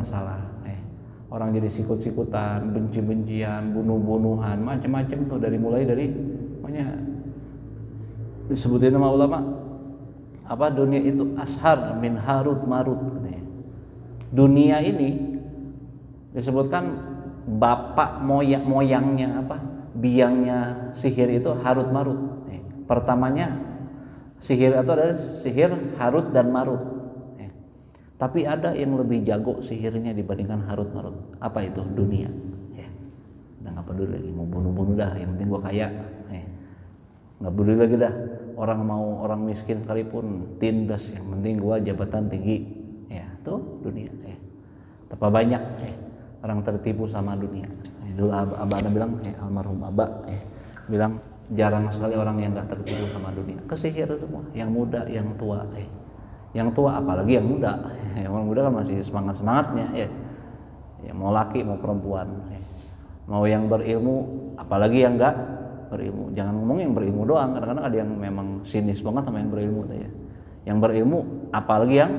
masalah. Orang jadi sikut-sikutan, benci-bencian, bunuh-bunuhan, macam-macam tuh mulai dari pokoknya disebutin sama ulama apa dunia itu ashar min harut marut katanya. Dunia ini disebutkan bapak moyangnya apa biangnya sihir itu harut marut. Pertamanya sihir itu adalah sihir harut dan marut. Tapi ada yang lebih jago sihirnya dibandingkan harut marut. Apa itu? Dunia. Udah nggak peduli lagi, mau bunuh-bunuh dah, yang penting gua kaya. Nggak peduli lagi dah, orang miskin sekalipun tindas, yang penting gua jabatan tinggi. Tuh dunia. Betapa banyak orang tertipu sama dunia. Dulu abah ada bilang, almarhum abah bilang jarang sekali orang yang nggak tertipu sama dunia. Kesihir semua, yang muda, yang tua. Yang tua apalagi yang muda. Yang muda kan masih semangatnya ya mau laki mau perempuan. Mau yang berilmu apalagi yang enggak berilmu. Jangan ngomong yang berilmu doang, kadang-kadang ada yang memang sinis banget sama yang berilmu ya. Yang berilmu apalagi yang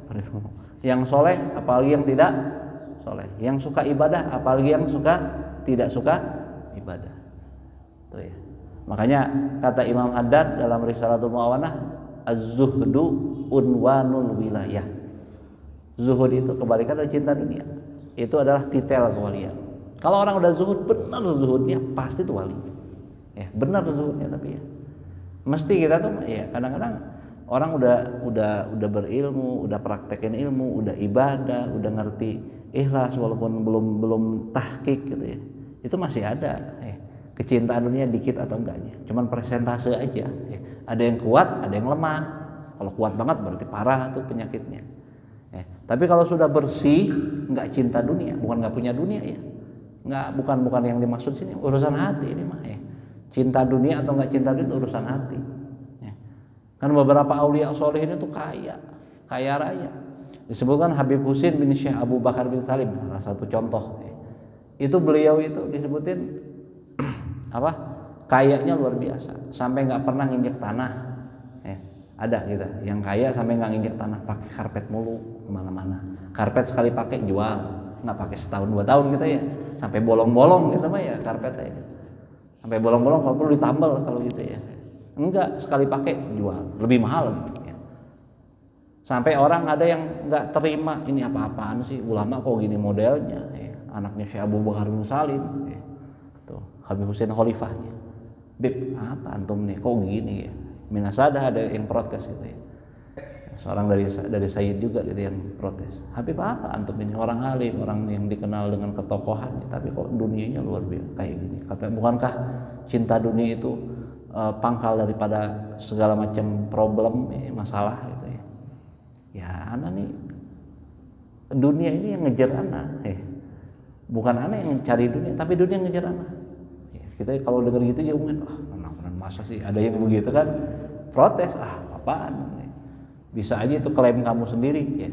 berilmu. Yang soleh apalagi yang tidak soleh. Yang suka ibadah apalagi yang tidak suka ibadah. Tuh ya. Makanya kata Imam Haddad dalam Risalatul Mu'awanah, az-zuhdu unwanul wilayah. Zuhud itu kebalikan dari cinta dunia. Itu adalah titel kewalian. Kalau orang udah zuhud, benar zuhudnya pasti itu wali. Benar zuhudnya tapi mesti kita tuh kadang-kadang orang udah berilmu, udah praktekin ilmu, udah ibadah, udah ngerti ikhlas walaupun belum tahqiq gitu ya. Itu masih ada kecintaan dunia dikit atau enggaknya. Cuman persentase aja. Ada yang kuat, ada yang lemah. Kalau kuat banget berarti parah tuh penyakitnya. Tapi kalau sudah bersih, nggak cinta dunia, bukan nggak punya dunia ya. Bukan yang dimaksud sini, urusan hati ini mah Cinta dunia atau nggak cinta dunia itu urusan hati. Kan beberapa aulia sholihin itu kaya raya. Disebutkan Habib Husin bin Syekh Abu Bakar bin Salim, salah satu contoh. Itu beliau itu disebutin apa? Kayanya luar biasa, sampai nggak pernah nginjek tanah. Ada gitu, yang kaya sampai nggak nginjek tanah, pakai karpet mulu kemana-mana. Karpet sekali pakai jual, nggak pakai setahun 2 tahun gitu ya. Sampai bolong-bolong gitu mah ya karpetnya. Sampai bolong-bolong kalau perlu ditambal kalau gitu ya. Enggak, sekali pakai jual, lebih mahal gitu ya. Sampai orang ada yang nggak terima, ini apa-apaan sih ulama kok gini modelnya. Anaknya Syekh Abu Bakar bin Salim, tuh Habib Husin Khalifahnya. Bib, apa antum nih kok gini ya? Minasada ada yang protes gitu ya. Seorang dari Sayyid juga gitu yang protes. Habib apa antum ini orang alim, orang yang dikenal dengan ketokohannya, tapi kok dunianya luar biasa kayak gini. Kata bukankah cinta dunia itu pangkal daripada segala macam problem masalah gitu ya. Ya ana nih dunia ini yang ngejar ana. Bukan ana yang mencari dunia, tapi dunia yang ngejar ana. Kita kalau dengar gitu ya mungkin masa sih ada yang begitu kan protes apaan bisa aja itu klaim kamu sendiri ya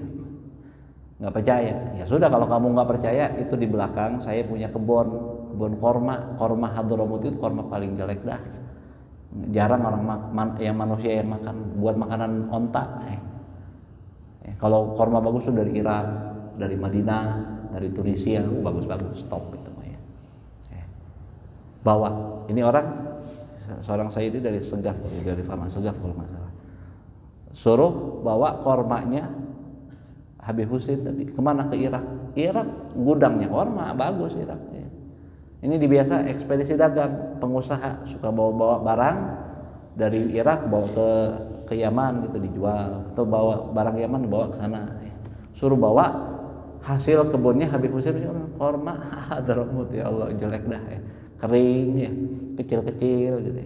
nggak percaya ya sudah kalau kamu nggak percaya itu di belakang saya punya kebun korma Hadramut itu korma paling jelek dah jarang orang yang manusia yang makan buat makanan onta kalau korma bagus tuh dari Irak dari Madinah dari Tunisia bagus top gitu ya bawa ini orang seorang sayyidi dari Segaf dari Fama Segaf kalau nggak salah suruh bawa kormanya Habib Husin tadi kemana ke Irak gudangnya korma bagus Irak ya. Ini dibiasa ekspedisi dagang pengusaha suka bawa barang dari Irak bawa ke Yaman gitu dijual atau bawa barang Yaman dibawa ke sana ya. Suruh bawa hasil kebunnya Habib Husin korma Hadramut ya Allah jelek dah ya. Kering ya kecil-kecil gitu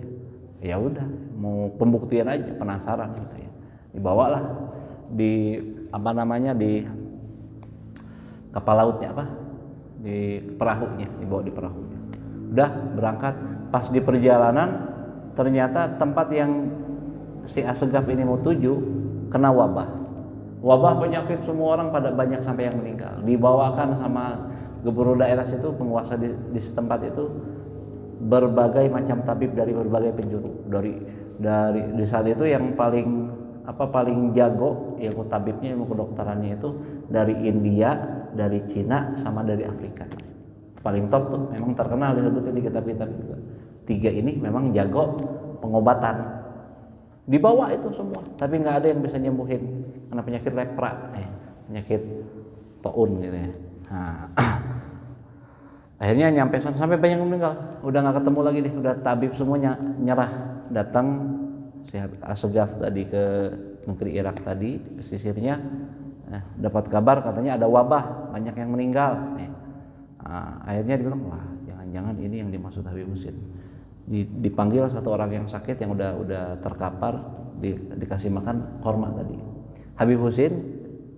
ya udah mau pembuktian aja penasaran gitu ya dibawalah di kapal lautnya di perahunya dibawa di perahunya udah berangkat pas di perjalanan ternyata tempat yang si Asegaf ini mau tuju kena wabah penyakit semua orang pada banyak sampai yang meninggal dibawakan sama gubernur daerah situ penguasa di setempat itu berbagai macam tabib dari berbagai penjuru dari di saat itu yang paling jago ilmu tabibnya ilmu kedokterannya itu dari India dari Cina, sama dari Afrika. Paling top tuh, memang terkenal disebutin di kitab-kitab juga. 3 ini memang jago pengobatan. Dibawa itu semua, tapi nggak ada yang bisa nyembuhin karena penyakit lepra, penyakit taun gitu ya. Nah, akhirnya nyampe sana sampai banyak yang meninggal, udah nggak ketemu lagi deh, udah tabib semuanya nyerah. Datang si Asegaf tadi ke negeri Irak tadi, pesisirnya, dapat kabar katanya ada wabah, banyak yang meninggal. Nah, akhirnya dia bilang, wah jangan-jangan ini yang dimaksud Habib Husin. Dipanggil satu orang yang sakit yang udah terkapar, dikasih makan korma tadi. Habib Husin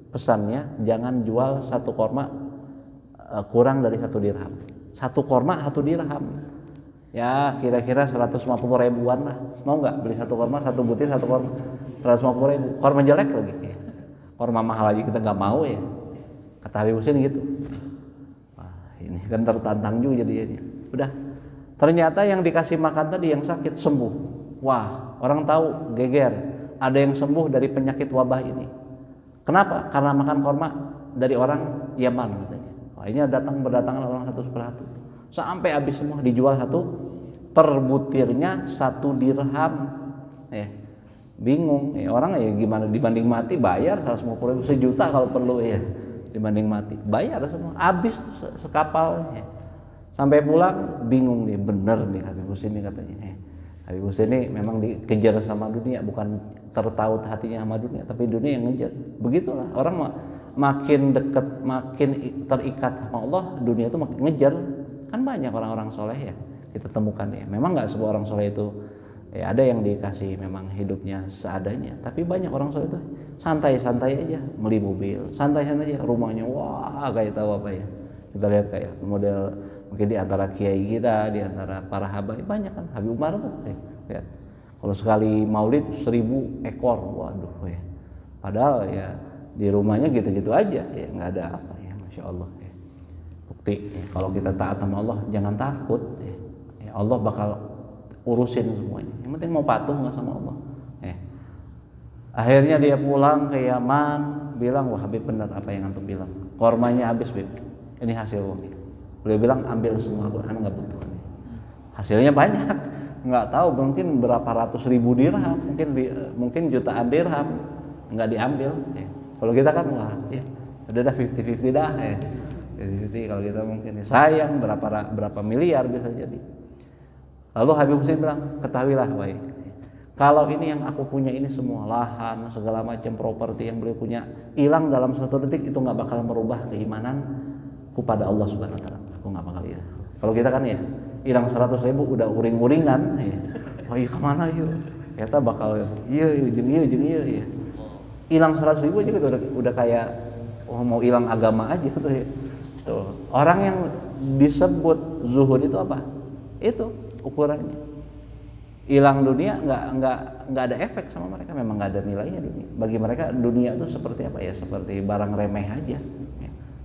pesannya jangan jual satu korma kurang dari 1 dirham. 1 korma 1 dirham. Ya kira-kira 150 ribuan lah. Mau nggak beli 1 korma, 1 butir 1 korma 150 ribu. Korma jelek lagi. Korma mahal aja kita nggak mau ya. Kata Habib Husin gitu. Wah, ini kan tertantang juga jadinya. Udah. Ternyata yang dikasih makan tadi yang sakit sembuh. Wah, orang tahu geger. Ada yang sembuh dari penyakit wabah ini. Kenapa? Karena makan korma dari orang Yaman katanya. Wah, ini berdatangan orang satu persatu. Sampai habis semua, dijual per butirnya 1 dirham. Bingung. Orang ya gimana, dibanding mati bayar 150 ribu, 1 juta kalau perlu ya. Dibanding mati bayar semua. Habis sekapal. Sampai pulang bingung nih, bener nih Habib Husin nih katanya. Habib Husin ini memang dikejar sama dunia, bukan tertaut hatinya sama dunia, tapi dunia yang ngejar. Begitulah orang makin dekat, makin terikat sama Allah, dunia itu makin ngejar. Kan banyak orang-orang soleh ya kita temukan ya. Memang nggak semua orang soleh itu ya, ada yang dikasih memang hidupnya seadanya, tapi banyak orang soleh itu santai-santai aja, beli mobil, santai-santai aja, rumahnya wah kayak tahu apa ya. Kita lihat kayak model mungkin di antara kiai kita, di antara para habaib banyak kan. Habib Umar tuh lihat. Kalau sekali maulid 1000 ekor, waduh ya. Padahal ya di rumahnya gitu-gitu aja ya, nggak ada apa ya, masya Allah ya. Bukti ya, kalau kita taat sama Allah jangan takut ya, Allah bakal urusin semuanya. Yang penting mau patuh nggak sama Allah. Akhirnya dia pulang ke Yaman, bilang, wah Habib benar apa yang antum bilang, kormanya habis Habib, ini hasil uangnya. Beliau bilang ambil semua, anak nggak butuh. Hasilnya banyak, nggak tahu mungkin berapa ratus ribu dirham, mungkin jutaan dirham, nggak diambil. Kalau kita kan wah, ya udah 50-50 dah. 50-50 kalau kita mungkin sayang berapa miliar bisa jadi. Lalu Habib Husin bilang, ketahuilah baik, kalau ini yang aku punya ini semua lahan segala macam properti yang beliau punya hilang dalam 1 detik, itu nggak bakal merubah keimananku pada Allah Subhanahu Wa Taala. Aku nggak bakal ya. Kalau kita kan ya hilang 100 ribu udah uring-uringan, oh iya kemana yuk? Kita bakal iya jeng iya. Hilang 100 ribu aja gitu udah kayak mau hilang agama aja tuh ya. Tuh. Orang yang disebut zuhud itu apa? Itu ukurannya. Hilang dunia nggak ada efek sama mereka, memang nggak ada nilainya dunia. Bagi mereka dunia itu seperti apa ya? Seperti barang remeh aja.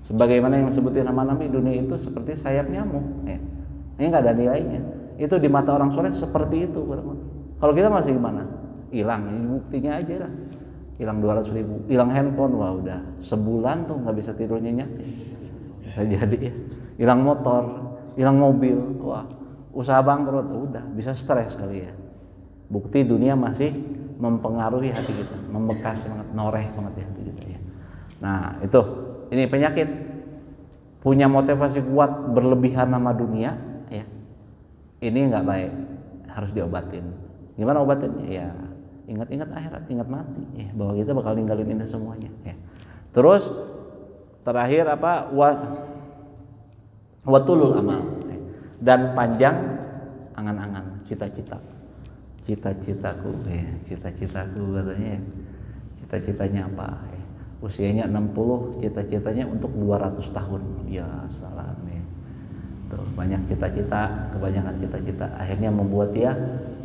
Sebagaimana yang disebutin sama Nabi, dunia itu seperti sayap nyamuk. Ini nggak ada nilainya. Itu di mata orang soleh seperti itu. Kalau kita masih gimana? Hilang, ini buktinya aja lah. Hilang 200 ribu, hilang handphone, wah udah sebulan tuh nggak bisa tidur nyenyak. Bisa jadi ya. Hilang motor, hilang mobil, wah usaha bangkrut, udah bisa stres kali ya. Bukti dunia masih mempengaruhi hati kita, membekas banget, noreh banget di hati kita ya. Nah itu, ini penyakit, punya motivasi kuat berlebihan sama dunia ya, ini nggak baik, harus diobatin. Gimana obatinnya? Ya ingat-ingat akhirat, ingat mati ya, bahwa kita bakal ninggalin ini semuanya ya. Terus terakhir apa? Watulul amal ya. Dan panjang angan-angan, cita-citaku ya, cita-citaku katanya ya. Cita-citanya apa ya? Usianya 60, cita-citanya untuk 200 tahun. Ya salam ya. Tuh, banyak cita-cita, kebanyakan cita-cita akhirnya membuat dia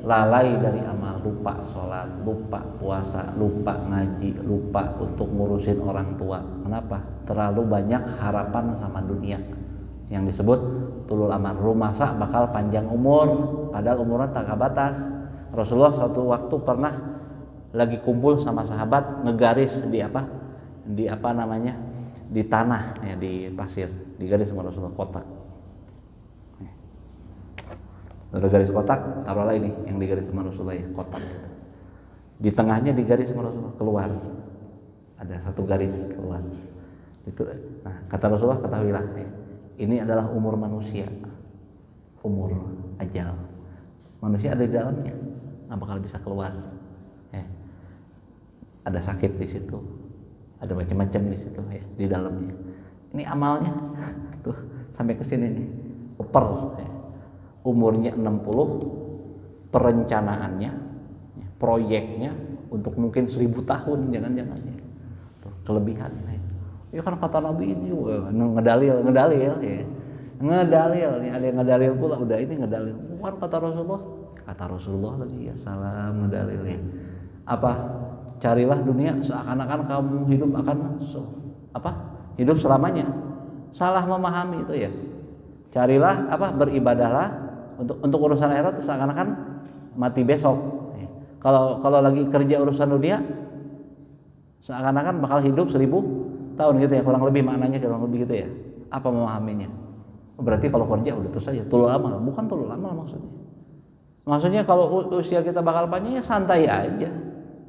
lalai dari amal, lupa sholat, lupa puasa, lupa ngaji, lupa untuk ngurusin orang tua. Kenapa? Terlalu banyak harapan sama dunia. Yang disebut tulul amal, rumasa bakal panjang umur, padahal umurnya tak batas. Rasulullah suatu waktu pernah lagi kumpul sama sahabat, ngegaris di di tanah ya, di pasir, digaris sama Rasulullah kotak. Udah garis kotak, taruhlah ini yang digaris sama Rasulullah ya, kotak. Di tengahnya digaris sama Rasulullah, keluar. Ada satu garis keluar. Itu. Nah, kata Rasulullah, ketahuilah ya, ini adalah umur manusia. Umur ajal. Manusia ada di dalamnya, nggak bakal bisa keluar. Ada sakit di situ, ada macam-macam di situ ya, di dalamnya. Ini amalnya tuh sampai ke sini nih, per ya. Umurnya 60, perencanaannya, ya, proyeknya untuk mungkin 1000 tahun, jangan-jangan ya. Kelebihan ya. Ya kan kata Nabi itu ngedalil ya. Ngedalil nih, ada yang ngedalil pula, udah ini ngedalil. Bukan kata Rasulullah lagi ya, salam ngedalil ya. Apa? Carilah dunia seakan-akan kamu hidup akan hidup selamanya. Salah memahami itu ya. Carilah beribadahlah untuk urusan akhirat seakan-akan mati besok. Kalau lagi kerja urusan dunia seakan-akan bakal hidup 1000 tahun gitu ya, kurang lebih maknanya kurang lebih gitu ya. Apa memahaminya? Berarti kalau kerja udah terus saja tulul amal, bukan tulul amal maksudnya. Maksudnya kalau usia kita bakal panjang ya santai aja.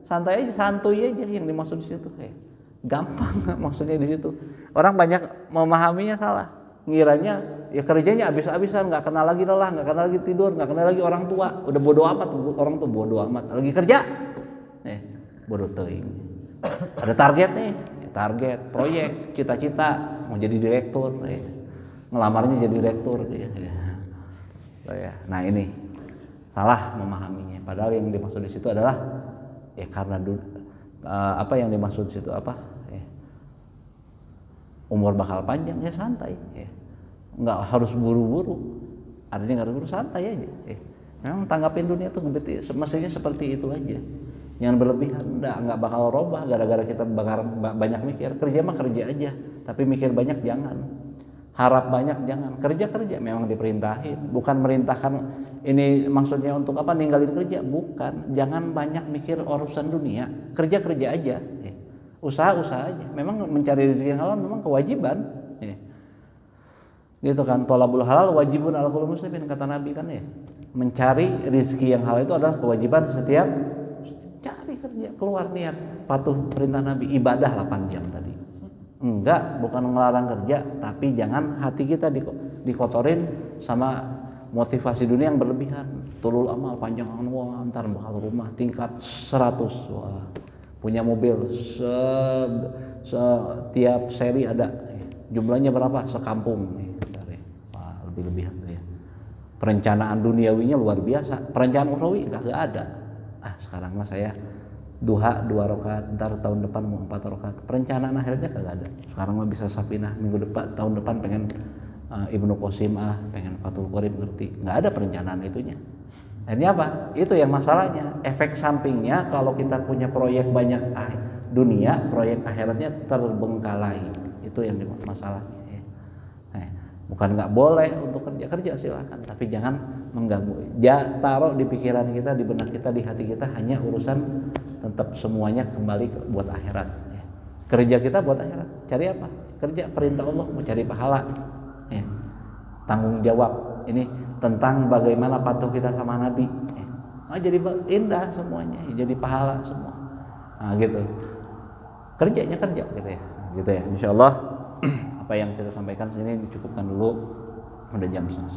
Santuy aja yang dimaksud di situ ya. Gampang maksudnya di situ. Orang banyak memahaminya salah. Ngiranya ya kerjanya habis-habisan, nggak kenal lagi lelah, nggak kenal lagi tidur, nggak kenal lagi orang tua. Udah bodo amat, orang tuh bodo amat. Lagi kerja, bodo teuing. Ada target nih, target, proyek, cita-cita mau jadi direktur, ngelamarnya jadi direktur. Nah ini salah memahaminya. Padahal yang dimaksud di situ adalah ya karena apa yang dimaksud situ umur bakal panjang ya santai ya. Nggak harus buru-buru, artinya nggak harus buru, santai aja memang tanggapin dunia tuh mestinya seperti itu aja, jangan berlebihan. Nggak bakal robah gara-gara kita banyak mikir. Kerja mah kerja aja, tapi mikir banyak jangan, harap banyak jangan. Kerja memang diperintahin, bukan merintahkan ini maksudnya untuk apa ninggalin kerja, bukan. Jangan banyak mikir urusan dunia, kerja aja, usaha aja. Memang mencari rezeki yang halal memang kewajiban, gitu kan. Thalabul halal wajibun ala kulli muslimin, kata Nabi kan ya. Mencari rezeki yang halal itu adalah kewajiban setiap cari kerja, keluar niat patuh perintah Nabi, ibadah 8 jam tadi. Enggak, bukan ngelarang kerja, tapi jangan hati kita dikotorin sama motivasi dunia yang berlebihan. Tulul amal panjang, wah ntar bakal rumah tingkat 100, wah punya mobil setiap seri ada, jumlahnya berapa sekampung nih, wah lebih-lebihan tuh ya. Perencanaan duniawinya luar biasa, perencanaan ukhrawi nggak ada. Sekarang mah saya duha 2 rakaat, ntar tahun depan mau 4 rakaat. Perencanaan akhirnya kagak ada. Sekarang mah bisa sapinah, minggu depan, tahun depan pengen Ibnu Qasim pengen Fathul Qorib ngerti. Nggak ada perencanaan itunya. Akhirnya apa? Itu yang masalahnya. Efek sampingnya kalau kita punya proyek banyak dunia, proyek akhiratnya terbengkalai. Itu yang masalahnya. Bukan nggak boleh untuk kerja silakan, tapi jangan mengganggu. Taruh di pikiran kita, di benak kita, di hati kita hanya urusan tetap semuanya kembali buat akhirat. Kerja kita buat akhirat. Cari apa? Kerja perintah Allah, mau cari pahala. Tanggung jawab ini tentang bagaimana patuh kita sama Nabi. Jadi indah semuanya, jadi pahala semua. Gitu. Kerjanya kerja gitu ya. Insyaallah apa yang kita sampaikan sini dicukupkan dulu. Udah jam 11.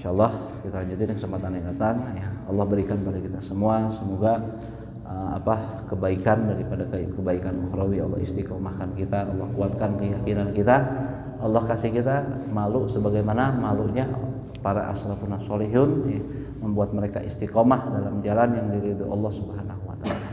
Insyaallah kita lanjutin kesempatan yang datang ya. Allah berikan pada kita semua semoga kebaikan daripada kebaikan ukhrawi. Allah istiqomahkan kita, Allah kuatkan keyakinan kita, Allah kasih kita malu sebagaimana malunya para aslafun sholihun, membuat mereka istiqomah dalam jalan yang diridhoi Allah Subhanahu wa taala.